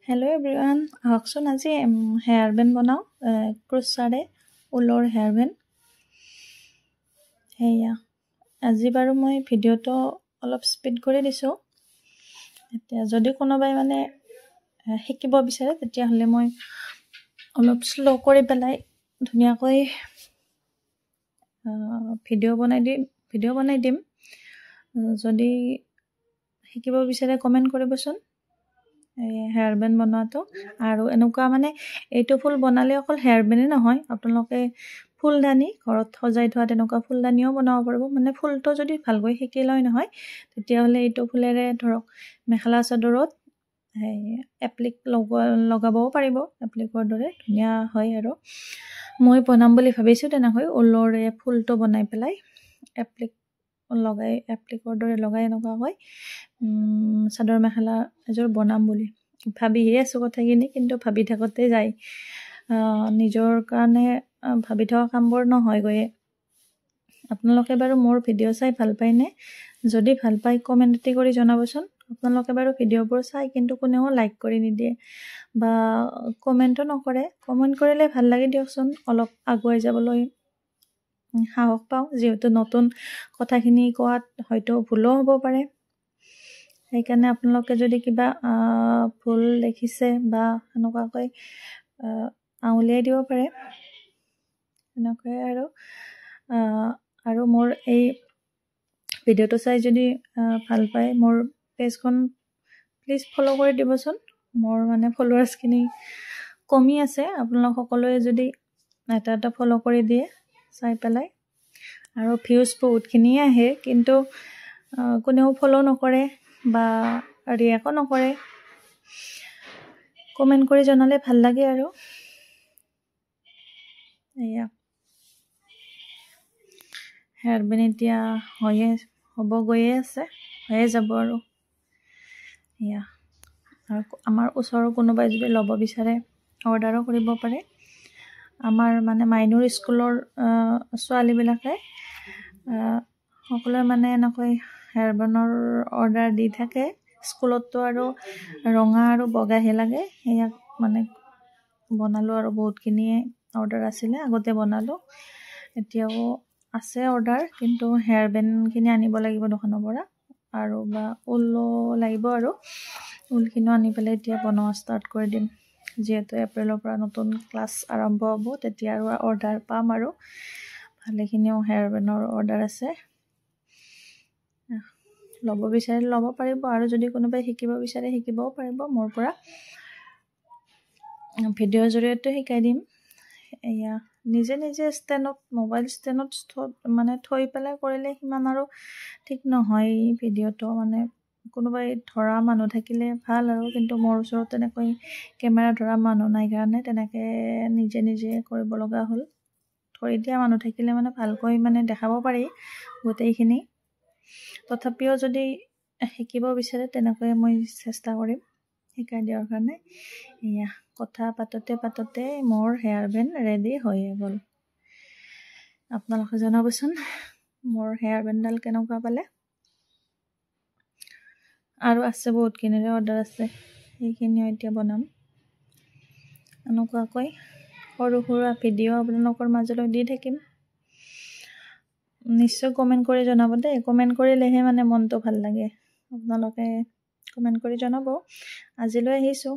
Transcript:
Hello' everyone, আহকচোন আজি hair band বনাওঁ ক্ৰোচাৰে ঊলৰ হেয়াৰ বেণ্ড। সেয়া আজি বাৰু মই ভিডিঅ'টো অলপ স্পীড কৰি দিছোঁ। এতিয়া যদি কোনোবাই মানে শিকিব বিচাৰে তেতিয়াহ'লে মই অলপ শ্ল' কৰি পেলাই ধুনীয়াকৈ ভিডিঅ' বনাই দিম। যদি শিকিব বিচাৰে কমেণ্ট কৰিবচোন হেয়াৰ বেণ্ড বনোৱাটো। আৰু এনেকুৱা মানে এইটো ফুল বনালে অকল হেয়াৰ বেণ্ডেই নহয়, আপোনালোকে ফুলদানি ঘৰত সজাই থোৱা তেনেকুৱা ফুলদানিও বনাব পাৰিব। মানে ফুলটো যদি ভালকৈ শিকি লয় নহয় তেতিয়াহ'লে এইটো ফুলেৰে ধৰক মেখেলা চাদৰত এপ্লিক লগাবও পাৰিব। এপ্লিকৰ দৰে ধুনীয়া হয়। আৰু মই বনাম বুলি ভাবিছোঁ তেনেকৈ ঊলৰে ফুলটো বনাই পেলাই এপ্লিকৰ দৰে লগাই এনেকুৱাকৈ চাদৰ মেখেলা এযোৰ বনাম বুলি ভাবিহে আছোঁ কথাখিনি, কিন্তু ভাবি থাকোঁতে যায়। নিজৰ কাৰণে ভাবি থকা কামবোৰ নহয়গৈয়ে। আপোনালোকে বাৰু মোৰ ভিডিঅ' চাই ভাল পায়নে? যদি ভাল পায় কমেণ্ট এটি কৰি জনাবচোন। আপোনালোকে বাৰু ভিডিঅ'বোৰ চাই কিন্তু কোনেও লাইক কৰি নিদিয়ে বা কমেণ্টো নকৰে। কমেণ্ট কৰিলে ভাল লাগে দিয়কচোন, অলপ আগুৱাই যাবলৈ সাহস পাওঁ। যিহেতু নতুন কথাখিনি কোৱাত হয়তো ভুলো হ'ব পাৰে, সেইকাৰণে আপোনালোকে যদি কিবা ভুল দেখিছে বা সেনেকুৱাকৈ আঙুলিয়াই দিব পাৰে সেনেকৈ। আৰু মোৰ এই ভিডিঅ'টো চাই যদি ভাল পায় মোৰ পেজখন প্লিজ ফ'ল' কৰি দিবচোন। মোৰ মানে ফলোৱাৰ্ছখিনি কমি আছে, আপোনালোক সকলোৱে যদি এটা ফ'ল' কৰি দিয়ে চাই পেলাই। আৰু ভিউজ বহুতখিনিয়ে আহে, কিন্তু কোনেও ফ'ল' নকৰে বা ৰিয়েক্টো নকৰে। কমেণ্ট কৰি জনালে ভাল লাগে। আৰু এয়া হেয়াৰ বেণ্ড এতিয়া হ'ব গৈয়ে আছে, হৈয়ে যাব। আৰু এয়া আৰু আমাৰ ওচৰৰ কোনোবাই যদি ল'ব বিচাৰে অৰ্ডাৰো কৰিব পাৰে। আমাৰ মানে মাইনুৰ স্কুলৰ ছোৱালীবিলাকে সকলোৱে মানে এনেকৈ হেয়াৰ বেণ্ডৰ অৰ্ডাৰ দি থাকে। স্কুলততো আৰু ৰঙা আৰু বগাহে লাগে। সেয়া মানে বনালোঁ আৰু বহুতখিনিয়ে অৰ্ডাৰ আছিলে, আগতে বনালোঁ। এতিয়াও আছে অৰ্ডাৰ, কিন্তু হেয়াৰ বেণ্ডখিনি আনিব লাগিব দোকানৰ পৰা। আৰু বা ঊলো লাগিব, আৰু ঊলখিনিও আনি পেলাই এতিয়া বনোৱা ষ্টাৰ্ট কৰি দিম। যিহেতু এপ্ৰিলৰ পৰা নতুন ক্লাছ আৰম্ভ হ'ব, তেতিয়া আৰু অৰ্ডাৰ পাম। আৰু ভালেখিনিও হেয়াৰ বেণ্ডৰ অৰ্ডাৰ আছে। ল'ব বিচাৰিলে ল'ব পাৰিব, আৰু যদি কোনোবাই শিকিব বিচাৰে শিকিবও পাৰিব মোৰ পৰা। ভিডিঅ'ৰ জৰিয়তে শিকাই দিম। এয়া নিজে মোবাইল ষ্টেণ্ডত মানে থৈ পেলাই কৰিলে সিমান আৰু ঠিক নহয় ভিডিঅ'টো। মানে কোনোবাই ধৰা মানুহ থাকিলে ভাল আৰু, কিন্তু মোৰ ওচৰত তেনেকৈ কেমেৰা ধৰা মানুহ নাই কাৰণে তেনেকৈ নিজে কৰিব লগা হ'ল। ধৰি দিয়া মানুহ থাকিলে মানে ভালকৈ মানে দেখাব পাৰি গোটেইখিনি। তথাপিও যদি শিকিব বিচাৰে তেনেকৈ মই চেষ্টা কৰিম শিকাই দিয়াৰ কাৰণে। এয়া কথা পাতোতে মোৰ হেয়াৰ বেণ্ড ৰেডি হৈয়ে গ'ল। আপোনালোকে জনাবচোন মোৰ হেয়াৰ বেণ্ডডাল কেনেকুৱা পালে। আৰু আছে বহুতখিনিৰে অৰ্ডাৰ আছে, সেইখিনিও এতিয়া বনাম। এনেকুৱাকৈ সৰু সুৰা ভিডিঅ' আপোনালোকৰ মাজলৈ দি থাকিম। নিশ্চয় কমেণ্ট কৰি জনাব দেই। কমেণ্ট কৰিলেহে মানে মনটো ভাল লাগে। আপোনালোকে কমেণ্ট কৰি জনাব। আজিলৈ আহিছোঁ।